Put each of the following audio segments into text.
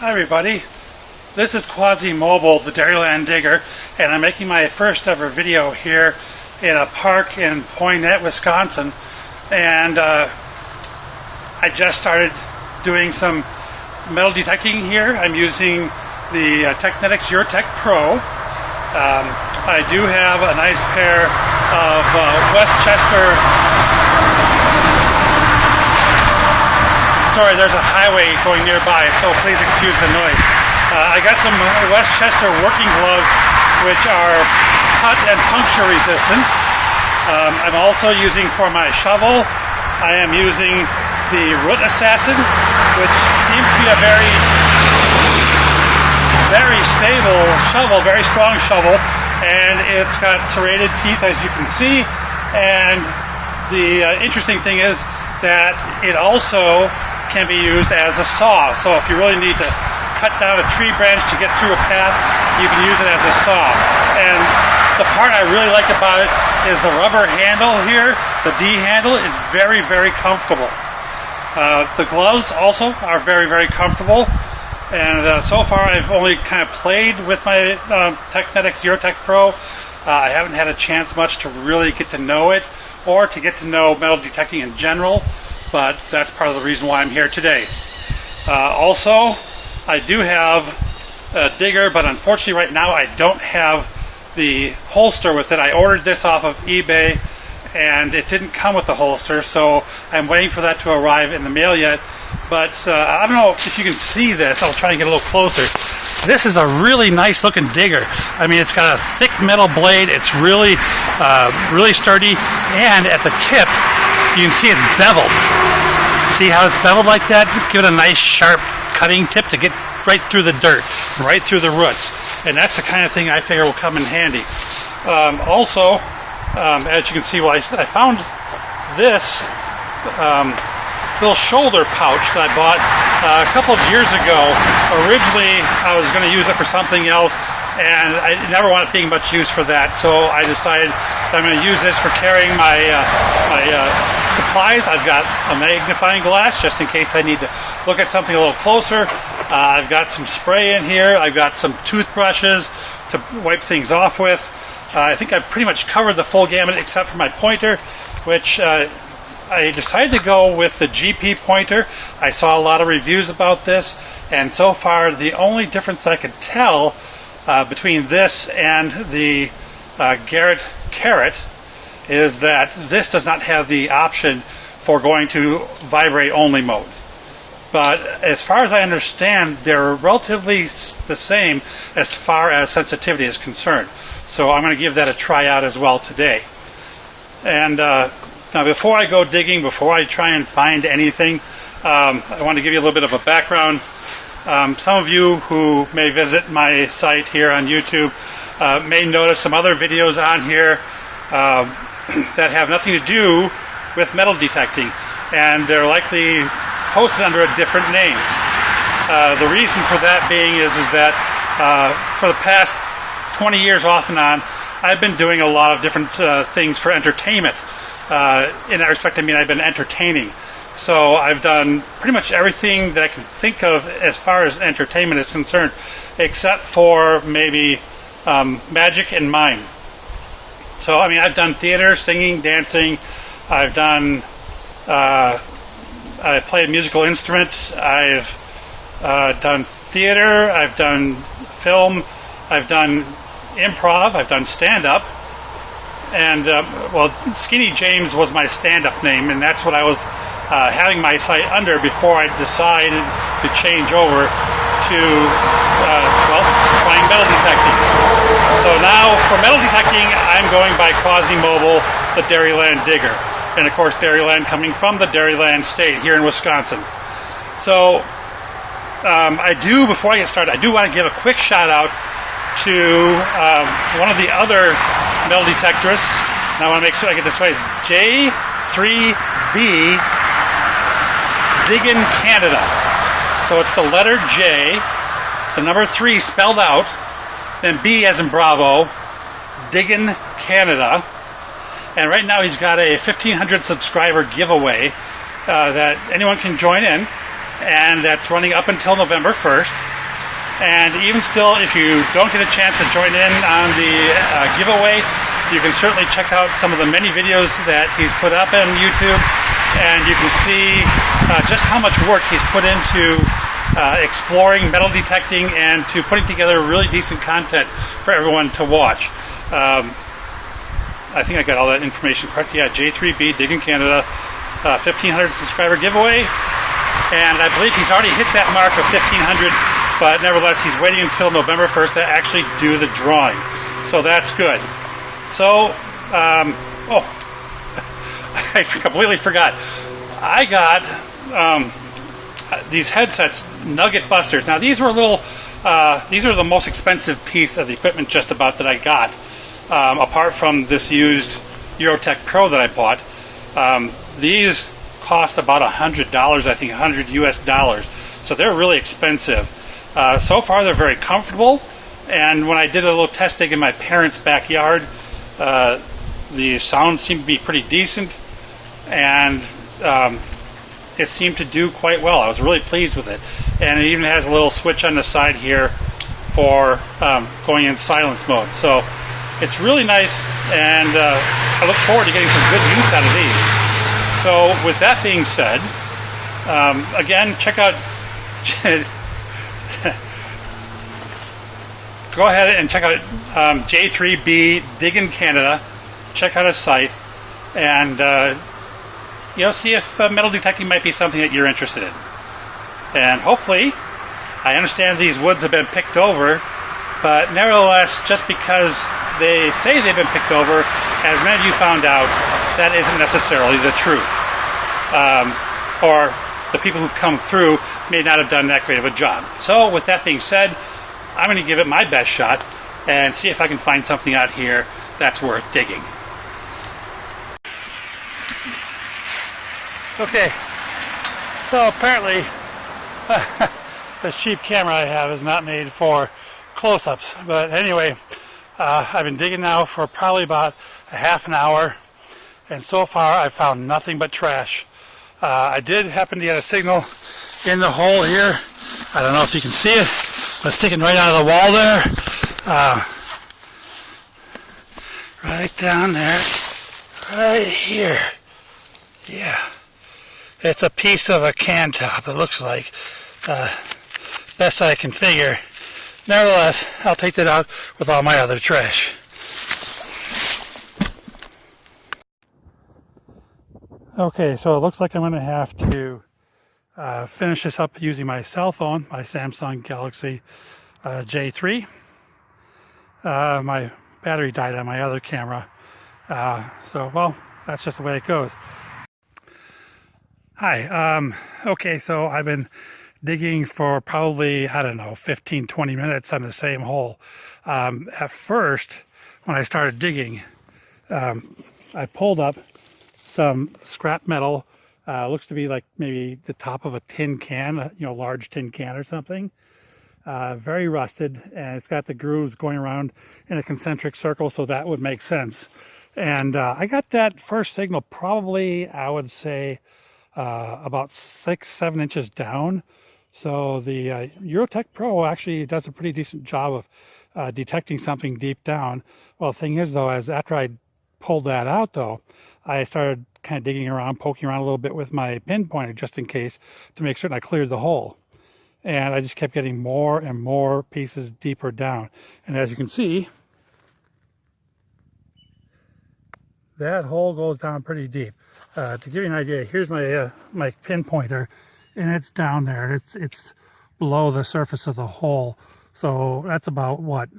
Hi everybody, this is Quasi-Mobile, the Dairyland Digger, and I'm making my first ever video here in a park in Poinet, Wisconsin. And I just started doing some metal detecting here. I'm using the Teknetics Eurotek Pro. I do have a nice pair of Sorry, there's a highway going nearby, so please excuse the noise. I got some Westchester working gloves, which are cut and puncture resistant. I'm also using for my shovel, I am using the Root Assassin, which seems to be a very stable shovel, very strong shovel, and it's got serrated teeth, as you can see. And the interesting thing is that it also can be used as a saw. So if you really need to cut down a tree branch to get through a path, you can use it as a saw. And the part I really like about it is the rubber handle here. The D handle is very, very comfortable. The gloves also are very, very comfortable. And so far I've only kind of played with my Teknetics Eurotek Pro. I haven't had a chance much to really get to know it or to get to know metal detecting in general, but that's part of the reason why I'm here today. Also, I do have a digger, but unfortunately right now I don't have the holster with it. I ordered this off of eBay and it didn't come with the holster, so I'm waiting for that to arrive in the mail yet. But I don't know if you can see this. I'll try and get a little closer. This is a really nice looking digger. I mean, it's got a thick metal blade. It's really sturdy, and at the tip you can see it's beveled. See how it's beveled like that? Give it a nice sharp cutting tip to get right through the dirt, right through the roots. And that's the kind of thing I figure will come in handy. Also, as you can see, I found this little shoulder pouch that I bought a couple of years ago. Originally, I was going to use it for something else, and I never wanted being much use for that. So I decided that I'm going to use this for carrying my supplies. I've got a magnifying glass just in case I need to look at something a little closer. I've got some spray in here. I've got some toothbrushes to wipe things off with. I think I've pretty much covered the full gamut except for my pointer, which I decided to go with the GP pointer. I saw a lot of reviews about this, and so far the only difference that I could tell between this and the Garrett Carrot is that this does not have the option for going to vibrate only mode. But as far as I understand, they're relatively the same as far as sensitivity is concerned. So I'm going to give that a try out as well today. And now before I go digging, before I try and find anything, I want to give you a little bit of a background. Some of you who may visit my site here on YouTube may notice some other videos on here that have nothing to do with metal detecting, and they're likely posted under a different name. The reason for that being is that for the past 20 years off and on, I've been doing a lot of different things for entertainment. In that respect, I mean I've been entertaining. So I've done pretty much everything that I can think of as far as entertainment is concerned, except for maybe magic and mime. So I mean I've done theater, singing, dancing. I've done I play a musical instrument. I've done theater. I've done film. I've done improv. I've done stand-up. And well, Skinny James was my stand-up name, and that's what I was having my site under before I decided to change over to trying metal detecting. So now for metal detecting, I'm going by Quasi-Mobile, the Dairyland Digger, and of course Dairyland coming from the Dairyland State here in Wisconsin. So before I get started, I do want to give a quick shout out to one of the other metal detectorists, and I want to make sure I get this right. It's J3B Diggin Canada. So it's the letter J, the number 3 spelled out, then B as in Bravo, Diggin Canada. And right now he's got a 1,500 subscriber giveaway that anyone can join in, and that's running up until November 1st. And even still, if you don't get a chance to join in on the giveaway, you can certainly check out some of the many videos that he's put up on YouTube, and you can see just how much work he's put into exploring metal detecting and to putting together really decent content for everyone to watch. I think I got all that information correct. Yeah, J3B, Digging Canada, 1,500 subscriber giveaway, and I believe he's already hit that mark of 1,500, but nevertheless, he's waiting until November 1st to actually do the drawing. So that's good. So, I completely forgot. I got these headsets, Nugget Busters. Now, these were these are the most expensive piece of the equipment just about that I got, apart from this used Eurotek Pro that I bought. These cost about $100, I think $100 US. So they're really expensive. So far, they're very comfortable. And when I did a little test dig in my parents' backyard, the sound seemed to be pretty decent, and it seemed to do quite well. I was really pleased with it. And it even has a little switch on the side here for going in silence mode. So it's really nice, and I look forward to getting some good use out of these. So with that being said, again, check out go ahead and check out J3B Digging Canada. Check out his site, and see if metal detecting might be something that you're interested in. And hopefully, I understand these woods have been picked over, but nevertheless, just because they say they've been picked over, as many of you found out, that isn't necessarily the truth. Or the people who've come through may not have done that great of a job. So with that being said, I'm going to give it my best shot and see if I can find something out here that's worth digging. Okay, so apparently this cheap camera I have is not made for close-ups, but anyway, I've been digging now for probably about a half an hour, and so far I've found nothing but trash. I did happen to get a signal in the hole here. I don't know if you can see it, but it's sticking right out of the wall there. Right down there, right here. Yeah, it's a piece of a can top, it looks like. Best I can figure. Nevertheless, I'll take that out with all my other trash. Okay, so it looks like I'm going to have to finish this up using my cell phone, my Samsung Galaxy J3. My battery died on my other camera, so well, that's just the way it goes. Hi, okay, so I've been digging for probably, I don't know, 15-20 minutes on the same hole. At first, when I started digging, I pulled up some scrap metal. Looks to be like maybe the top of a tin can, large tin can or something. Very rusted, and it's got the grooves going around in a concentric circle, so that would make sense. And I got that first signal probably, I would say, about 6-7 inches down. So the Eurotek Pro actually does a pretty decent job of detecting something deep down. Well, the thing is, though, after I pulled that out, though, I started kind of digging around, poking around a little bit with my pinpointer just in case, to make certain I cleared the hole. And I just kept getting more and more pieces deeper down. And as you can see, that hole goes down pretty deep. To give you an idea, here's my my pinpointer, and it's down there. It's below the surface of the hole. So that's about, what,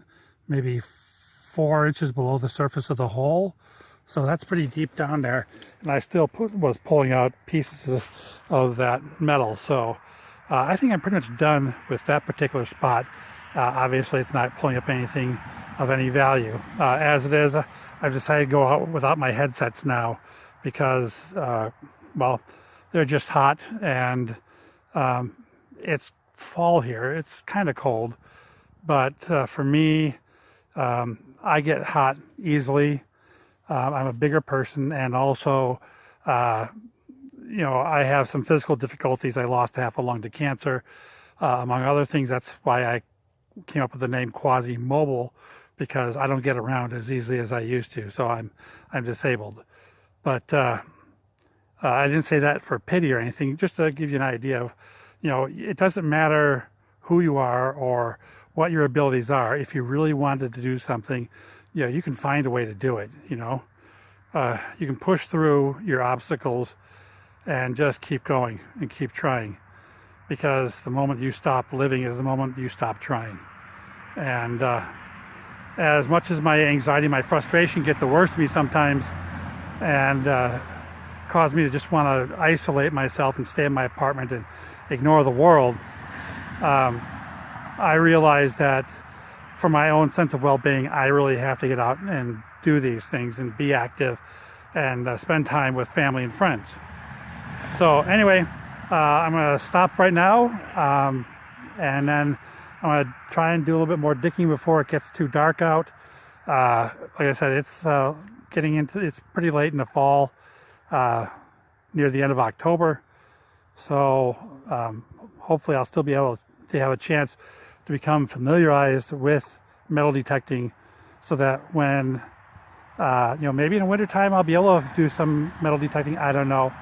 maybe 4 inches below the surface of the hole. So that's pretty deep down there. And I still was pulling out pieces of that metal. So I think I'm pretty much done with that particular spot. Obviously, it's not pulling up anything of any value. As it is, I've decided to go out without my headsets now because, well, they're just hot, and it's fall here. It's kind of cold, but for me, I get hot easily. I'm a bigger person, and also, I have some physical difficulties. I lost half a lung to cancer, among other things. That's why I came up with the name quasi-mobile because I don't get around as easily as I used to, so I'm disabled. But I didn't say that for pity or anything, just to give you an idea of, it doesn't matter who you are or what your abilities are. If you really wanted to do something, you can find a way to do it. You can push through your obstacles and just keep going and keep trying, because the moment you stop living is the moment you stop trying. And as much as my anxiety, my frustration get the worst of me sometimes, and cause me to just want to isolate myself and stay in my apartment and ignore the world, I realize that for my own sense of well-being, I really have to get out and do these things and be active and spend time with family and friends. So anyway, I'm going to stop right now, and then I'm going to try and do a little bit more digging before it gets too dark out. Like I said, it's it's pretty late in the fall, near the end of October. So hopefully I'll still be able to have a chance to become familiarized with metal detecting, so that when, maybe in the wintertime I'll be able to do some metal detecting. I don't know.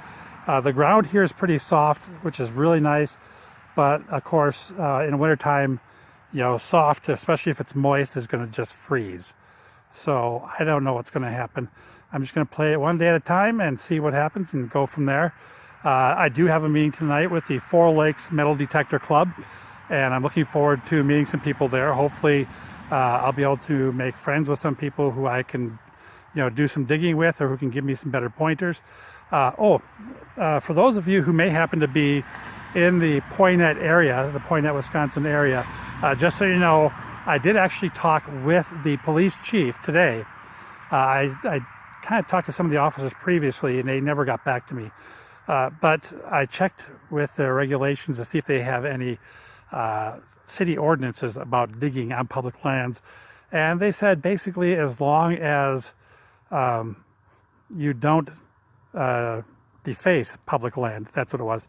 The ground here is pretty soft, which is really nice. But of course, in the wintertime, soft, especially if it's moist, is going to just freeze. So I don't know what's going to happen. I'm just going to play it one day at a time and see what happens and go from there. I do have a meeting tonight with the Four Lakes Metal Detector Club, and I'm looking forward to meeting some people there. Hopefully, I'll be able to make friends with some people who I can, do some digging with, or who can give me some better pointers. For those of you who may happen to be in the Poinet area, the Poinet, Wisconsin area, just so you know, I did actually talk with the police chief today. I kind of talked to some of the officers previously, and they never got back to me. But I checked with the regulations to see if they have any city ordinances about digging on public lands. And they said basically as long as you don't deface public land, that's what it was.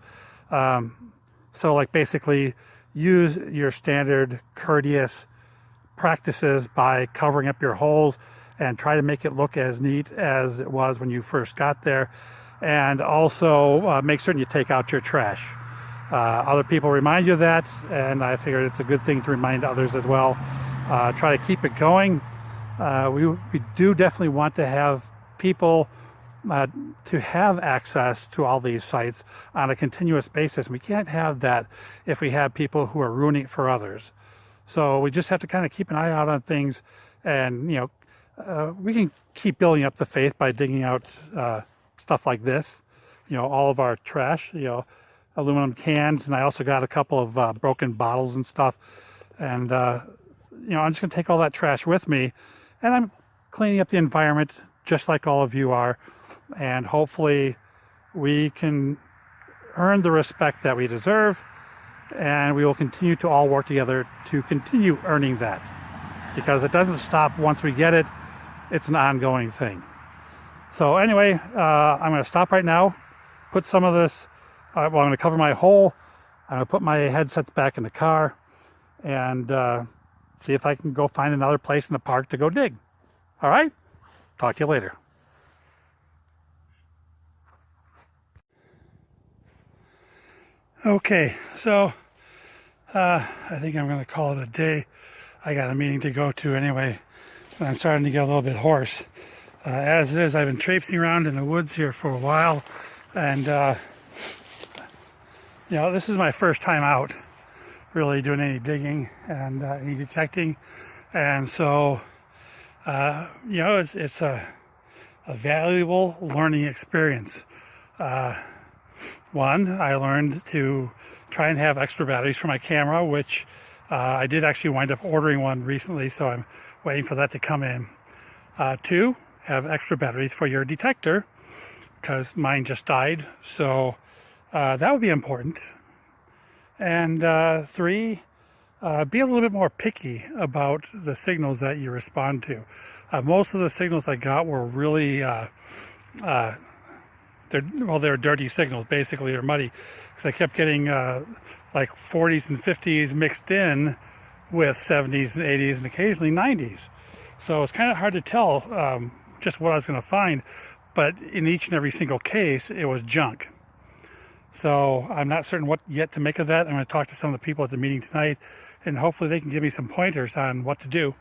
So like basically use your standard courteous practices by covering up your holes and try to make it look as neat as it was when you first got there. And also make certain you take out your trash. Other people remind you of that, and I figured it's a good thing to remind others as well. Try to keep it going. We do definitely want to have people to have access to all these sites on a continuous basis. We can't have that if we have people who are ruining it for others. So we just have to kind of keep an eye out on things, and we can keep building up the faith by digging out stuff like this, all of our trash, aluminum cans, and I also got a couple of broken bottles and stuff. And I'm just going to take all that trash with me, and I'm cleaning up the environment just like all of you are. And hopefully we can earn the respect that we deserve, and we will continue to all work together to continue earning that, because it doesn't stop once we get it. It's an ongoing thing. So anyway, I'm going to stop right now, put some of this, I'm going to cover my hole, I'm going to put my headsets back in the car, and see if I can go find another place in the park to go dig. All right? Talk to you later. Okay, so I think I'm going to call it a day. I got a meeting to go to anyway, and I'm starting to get a little bit hoarse. As it is, I've been traipsing around in the woods here for a while, and this is my first time out really doing any digging and any detecting, and so it's a valuable learning experience. One, I learned to try and have extra batteries for my camera, which I did actually wind up ordering one recently, so I'm waiting for that to come in. Two, have extra batteries for your detector, because mine just died, so that would be important. And three, be a little bit more picky about the signals that you respond to. Most of the signals I got were really they're dirty signals. Basically, they're muddy, because I kept getting like 40s and 50s mixed in with 70s and 80s and occasionally 90s. So it's kind of hard to tell just what I was going to find, but in each and every single case, it was junk. So I'm not certain what yet to make of that. I'm going to talk to some of the people at the meeting tonight, and hopefully they can give me some pointers on what to do.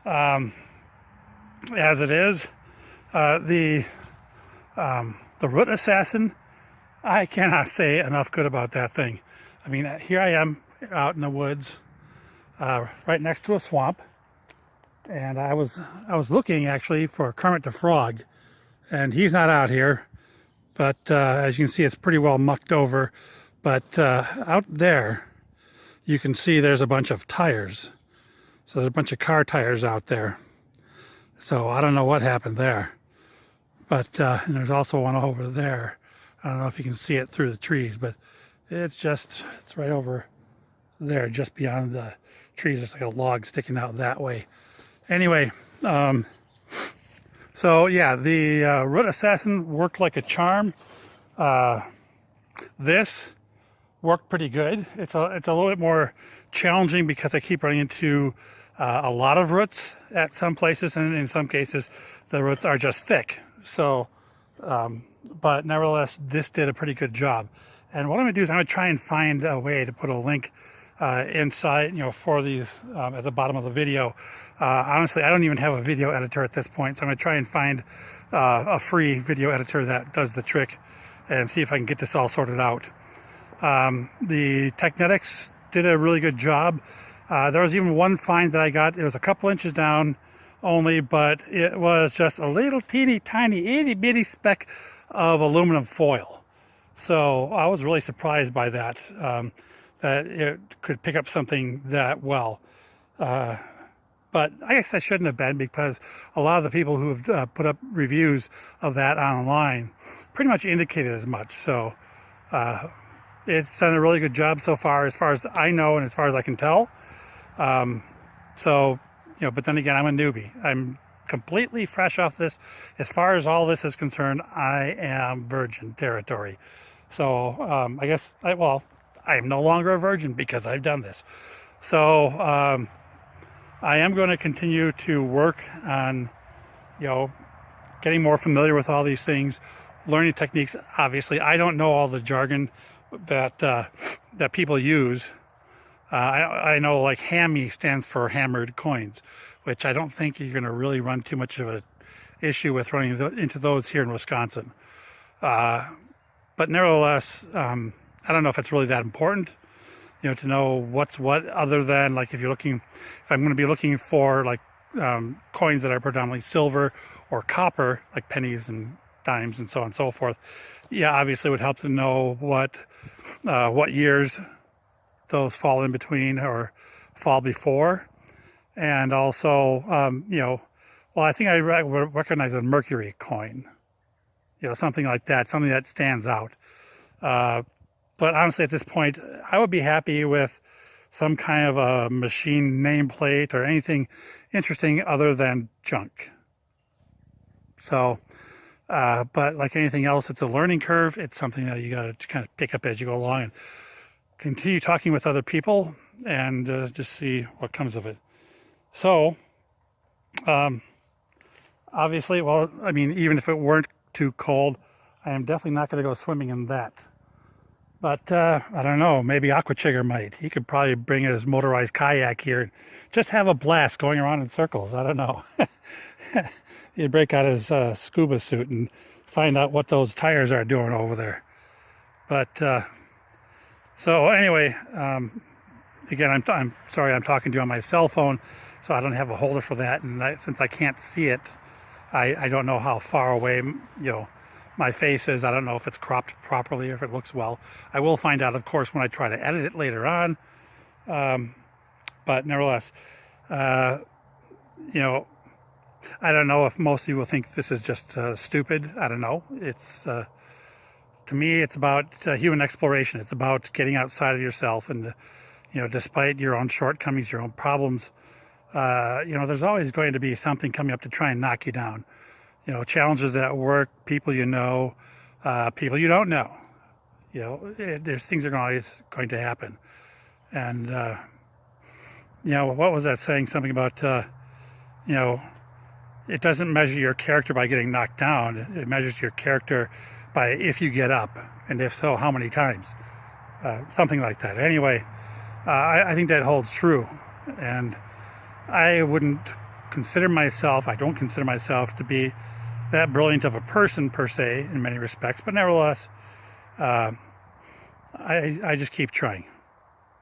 As it is, the Root Assassin, I cannot say enough good about that thing. I mean, here I am out in the woods, right next to a swamp, and I was looking actually for Kermit the Frog, and he's not out here. But as you can see, it's pretty well mucked over. But out there, you can see there's a bunch of tires. So there's a bunch of car tires out there. So I don't know what happened there. But and there's also one over there. I don't know if you can see it through the trees, but it's right over there, just beyond the trees. There's like a log sticking out that way. Anyway, so yeah, the Root Assassin worked like a charm. This worked pretty good. It's a little bit more challenging because I keep running into a lot of roots at some places, and in some cases the roots are just thick. So, but nevertheless, this did a pretty good job. And what I'm going to do is I'm going to try and find a way to put a link inside, for these at the bottom of the video. Honestly, I don't even have a video editor at this point, so I'm going to try and find a free video editor that does the trick and see if I can get this all sorted out. The Teknetics did a really good job. There was even one find that I got. It was a couple inches down only, but it was just a little teeny tiny itty bitty speck of aluminum foil. So I was really surprised by that, that it could pick up something that well. But I guess I shouldn't have been, because a lot of the people who have put up reviews of that online pretty much indicated as much. So it's done a really good job so far as I know and as far as I can tell. So, but then again, I'm a newbie. I'm completely fresh off this. As far as all this is concerned, I am virgin territory. So I guess, I am no longer a virgin because I've done this. So I am going to continue to work on, getting more familiar with all these things, learning techniques. Obviously, I don't know all the jargon that people use. I know like hammy stands for hammered coins, which I don't think you're going to really run too much of an issue with running into those here in Wisconsin. But nevertheless, I don't know if it's really that important, to know what's what, other than like if I'm going to be looking for like coins that are predominantly silver or copper, like pennies and dimes and so on and so forth. Yeah, obviously it would help to know what years those fall in between or fall before. And also, I think I recognize a mercury coin, something like that, something that stands out. But honestly, at this point, I would be happy with some kind of a machine nameplate or anything interesting other than junk. So, but like anything else, it's a learning curve. It's something that you got to kind of pick up as you go along and continue talking with other people and just see what comes of it. So, obviously, even if it weren't too cold, I am definitely not going to go swimming in that. But I don't know, maybe Aquachigger might. He could probably bring his motorized kayak here and just have a blast going around in circles. I don't know. He'd break out his scuba suit and find out what those tires are doing over there. But so anyway, again, I'm sorry I'm talking to you on my cell phone, so I don't have a holder for that. And since I can't see it, I don't know how far away, my face is. I don't know if it's cropped properly or if it looks well. I will find out, of course, when I try to edit it later on. But nevertheless, I don't know if most of you will think this is just stupid. I don't know. It's to me, it's about human exploration. It's about getting outside of yourself, and despite your own shortcomings, your own problems, there's always going to be something coming up to try and knock you down. Challenges at work, people people you don't know. There's things that are always going to happen. And, you know, what was that saying? Something about, you know, it doesn't measure your character by getting knocked down. It measures your character by if you get up, and if so, how many times. Something like that. Anyway, I think that holds true. And I wouldn't consider myself, I don't consider myself to be that brilliant of a person per se in many respects, but nevertheless, I just keep trying.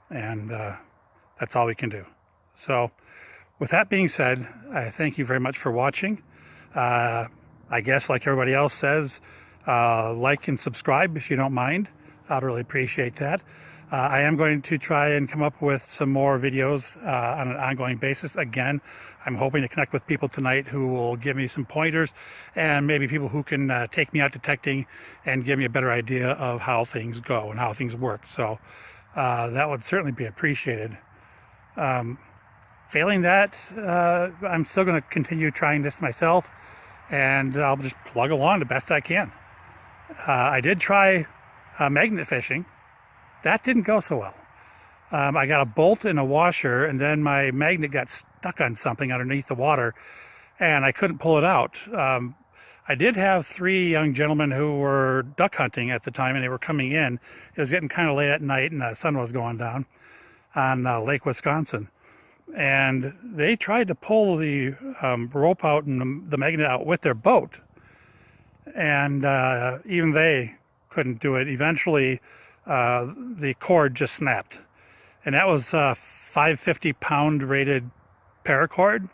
And that's all we can do. So with that being said, I thank you very much for watching. I guess like everybody else says, like and subscribe if you don't mind. I'd really appreciate that. I am going to try and come up with some more videos on an ongoing basis. Again, I'm hoping to connect with people tonight who will give me some pointers, and maybe people who can take me out detecting and give me a better idea of how things go and how things work. So that would certainly be appreciated. Failing that, I'm still going to continue trying this myself, and I'll just plug along the best I can. I did try magnet fishing. That didn't go so well. I got a bolt and a washer, and then my magnet got stuck on something underneath the water, and I couldn't pull it out. I did have 3 young gentlemen who were duck hunting at the time, and they were coming in. It was getting kind of late at night, and the sun was going down on Lake Wisconsin. And they tried to pull the rope out and the magnet out with their boat. And even they couldn't do it. Eventually, the cord just snapped, and that was a 550-pound rated paracord,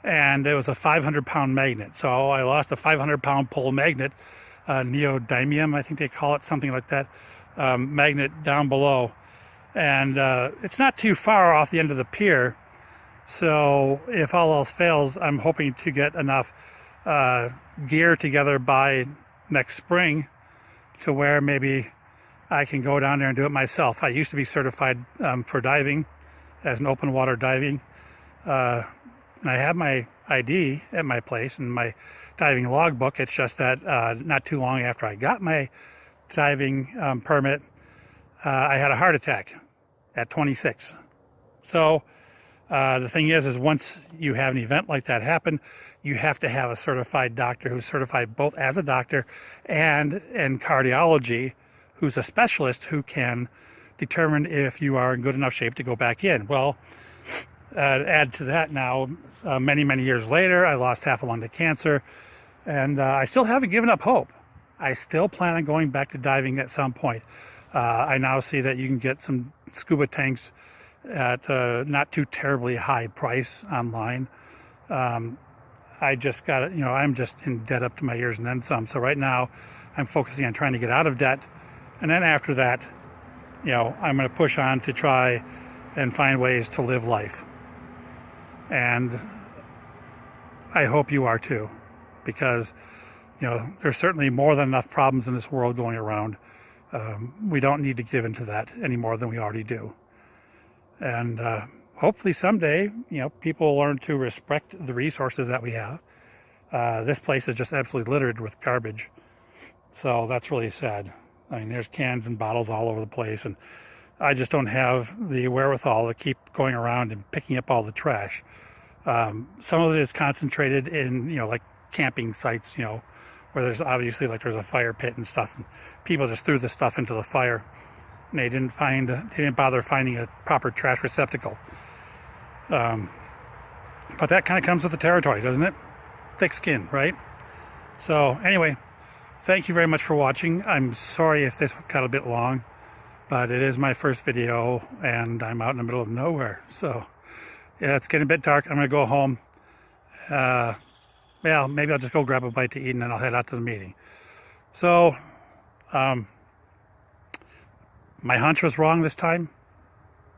and it was a 500-pound magnet. So I lost a 500-pound pole magnet, neodymium, I think they call it, something like that, magnet down below. And it's not too far off the end of the pier, so if all else fails, I'm hoping to get enough gear together by next spring to where maybe I can go down there and do it myself. I used to be certified for diving, as an open water diving. And I have my ID at my place and my diving logbook. It's just that not too long after I got my diving permit, I had a heart attack at 26. So the thing is once you have an event like that happen, you have to have a certified doctor who's certified both as a doctor and in cardiology, who's a specialist who can determine if you are in good enough shape to go back in. Well, add to that now, many, many years later, I lost half a lung to cancer, and I still haven't given up hope. I still plan on going back to diving at some point. I now see that you can get some scuba tanks at not too terribly high price online. I just got it, you know, I'm just in debt up to my ears and then some. So right now I'm focusing on trying to get out of debt. And then after that, you know, I'm going to push on to try and find ways to live life. And I hope you are too, because, you know, there's certainly more than enough problems in this world going around. We don't need to give into that any more than we already do. And hopefully someday, you know, people will learn to respect the resources that we have. This place is just absolutely littered with garbage. So that's really sad. I mean, there's cans and bottles all over the place, and I just don't have the wherewithal to keep going around and picking up all the trash. Some of it is concentrated in, you know, like camping sites, you know, where there's obviously like there's a fire pit and stuff, and people just threw the stuff into the fire, and they didn't bother finding a proper trash receptacle. But that kind of comes with the territory, doesn't it? Thick skin, right? So anyway, thank you very much for watching. I'm sorry if this got a bit long, but it is my first video and I'm out in the middle of nowhere. So yeah, it's getting a bit dark. I'm gonna go home. Well, maybe I'll just go grab a bite to eat and then I'll head out to the meeting. So my hunch was wrong this time.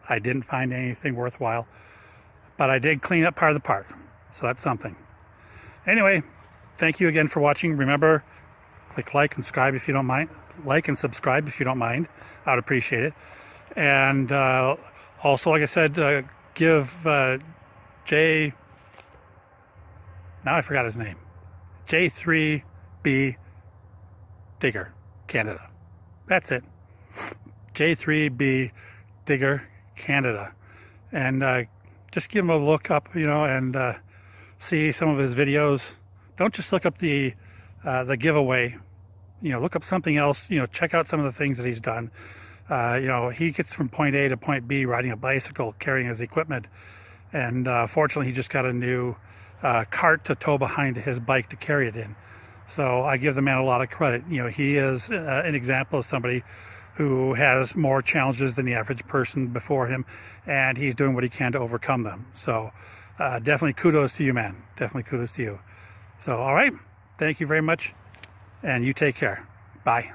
I didn't find anything worthwhile, but I did clean up part of the park, so that's something. Anyway, thank you again for watching. Remember, click like and subscribe if you don't mind. Like and subscribe if you don't mind. I would appreciate it. And also, like I said, give Jay, now I forgot his name, J3B Digger, Canada. That's it. J3B Digger, Canada. And just give him a look up, and see some of his videos. Don't just look up the giveaway. Look up something else. Check out some of the things that he's done. He gets from point A to point B riding a bicycle, carrying his equipment, and fortunately he just got a new cart to tow behind his bike to carry it in. So I give the man a lot of credit. He is an example of somebody who has more challenges than the average person before him, and he's doing what he can to overcome them. So definitely kudos to you, man. Definitely kudos to you. So, all right. Thank you very much, and you take care. Bye.